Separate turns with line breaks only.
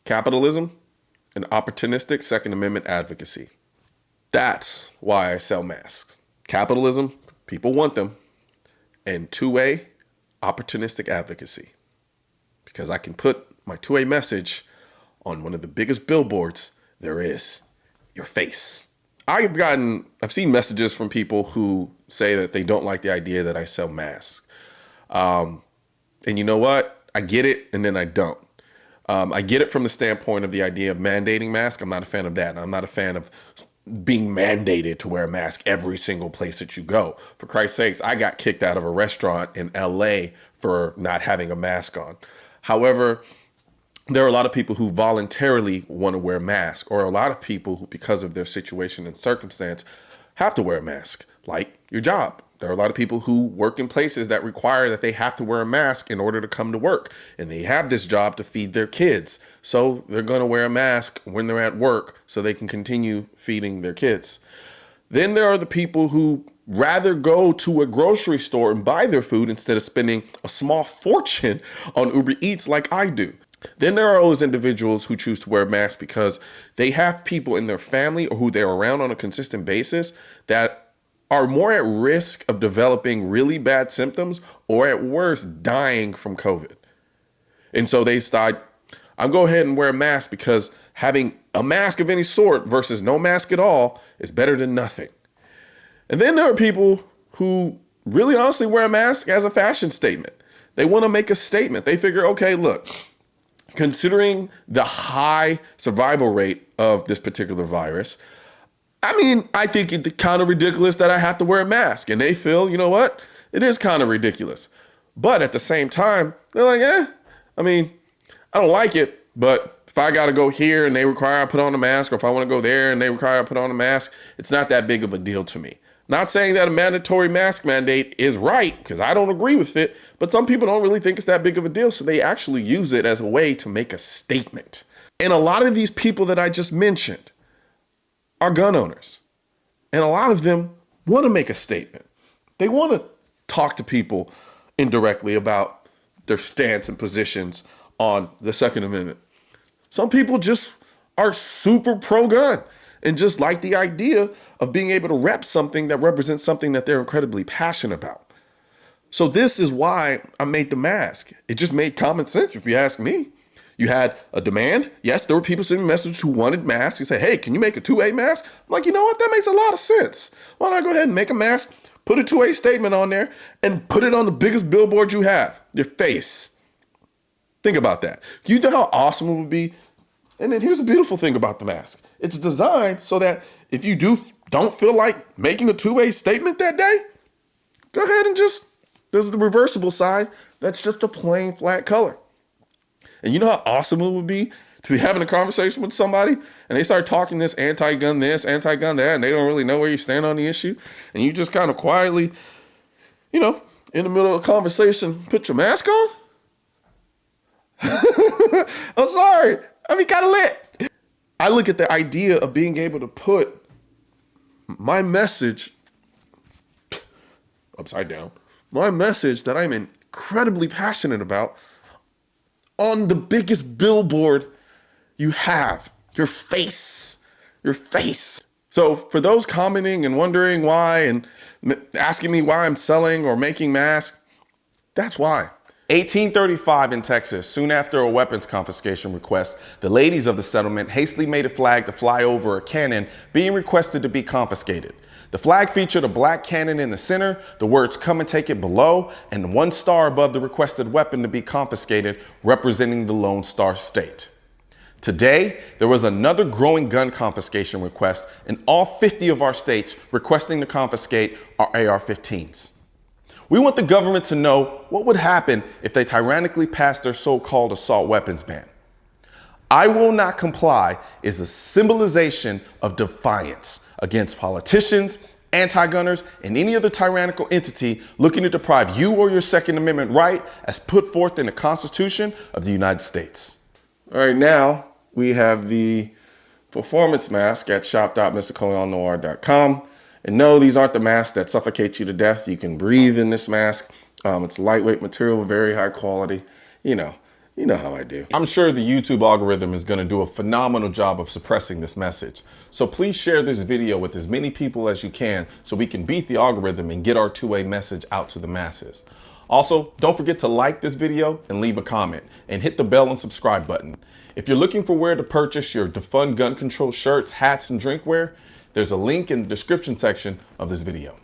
capitalism, and opportunistic Second Amendment advocacy. That's why I sell masks. Capitalism, people want them, and two-way, opportunistic advocacy. Because I can put my two-way message on one of the biggest billboards there is, your face. I've seen messages from people who say that they don't like the idea that I sell masks. And you know what? I get it, and then I don't. I get it from the standpoint of the idea of mandating masks. I'm not a fan of that. I'm not a fan of being mandated to wear a mask every single place that you go. For Christ's sakes, I got kicked out of a restaurant in LA for not having a mask on. However, there are a lot of people who voluntarily want to wear a mask, or a lot of people who, because of their situation and circumstance, have to wear a mask, like your job. There are a lot of people who work in places that require that they have to wear a mask in order to come to work. And they have this job to feed their kids. So they're going to wear a mask when they're at work so they can continue feeding their kids. Then there are the people who rather go to a grocery store and buy their food instead of spending a small fortune on Uber Eats like I do. Then there are those individuals who choose to wear a mask because they have people in their family or who they're around on a consistent basis that are more at risk of developing really bad symptoms or at worst dying from COVID. And so they decide, I'll go ahead and wear a mask because having a mask of any sort versus no mask at all is better than nothing. And then there are people who really honestly wear a mask as a fashion statement. They want to make a statement. They figure, okay, look, considering the high survival rate of this particular virus, I think it's kind of ridiculous that I have to wear a mask. And they feel, you know what? It is kind of ridiculous. But at the same time, they're like, I don't like it. But if I got to go here and they require I put on a mask, or if I want to go there and they require I put on a mask, it's not that big of a deal to me. Not saying that a mandatory mask mandate is right, because I don't agree with it. But some people don't really think it's that big of a deal. So they actually use it as a way to make a statement. And a lot of these people that I just mentioned are gun owners. And a lot of them want to make a statement. They want to talk to people indirectly about their stance and positions on the Second Amendment. Some people just are super pro-gun and just like the idea of being able to rep something that represents something that they're incredibly passionate about. So this is why I made the mask. It just made common sense, if you ask me. You had a demand. Yes, there were people sending messages who wanted masks. You say, hey, can you make a 2A mask? I'm like, you know what? That makes a lot of sense. Why don't I go ahead and make a mask, put a 2A statement on there, and put it on the biggest billboard you have, your face. Think about that. You know how awesome it would be? And then here's the beautiful thing about the mask. It's designed so that if you don't feel like making a 2A statement that day, go ahead and there's the reversible side. That's just a plain flat color. And you know how awesome it would be to be having a conversation with somebody and they start talking this, anti-gun that, and they don't really know where you stand on the issue. And you just kind of quietly, in the middle of a conversation, put your mask on? I'm sorry. Kind of lit. I look at the idea of being able to put my message upside down, my message that I'm incredibly passionate about, on the biggest billboard you have, your face. So for those commenting and wondering why and asking me why I'm selling or making masks, that's why. 1835 in Texas, soon after a weapons confiscation request, the ladies of the settlement hastily made a flag to fly over a cannon being requested to be confiscated. The flag featured a black cannon in the center, the words "come and take it" below, and one star above the requested weapon to be confiscated, representing the Lone Star State. Today, there was another growing gun confiscation request in all 50 of our states requesting to confiscate our AR-15s. We want the government to know what would happen if they tyrannically passed their so-called assault weapons ban. "I will not comply" is a symbolization of defiance against politicians, anti-gunners, and any other tyrannical entity looking to deprive you or your Second Amendment right as put forth in the Constitution of the United States. All right, now we have the performance mask at shop.mrcolionnoir.com. And no, these aren't the masks that suffocate you to death. You can breathe in this mask. It's lightweight material, very high quality. You know how I do.
I'm sure the YouTube algorithm is going to do a phenomenal job of suppressing this message. So please share this video with as many people as you can so we can beat the algorithm and get our two-way message out to the masses. Also, don't forget to like this video and leave a comment and hit the bell and subscribe button. If you're looking for where to purchase your Defund Gun Control shirts, hats, and drinkware, there's a link in the description section of this video.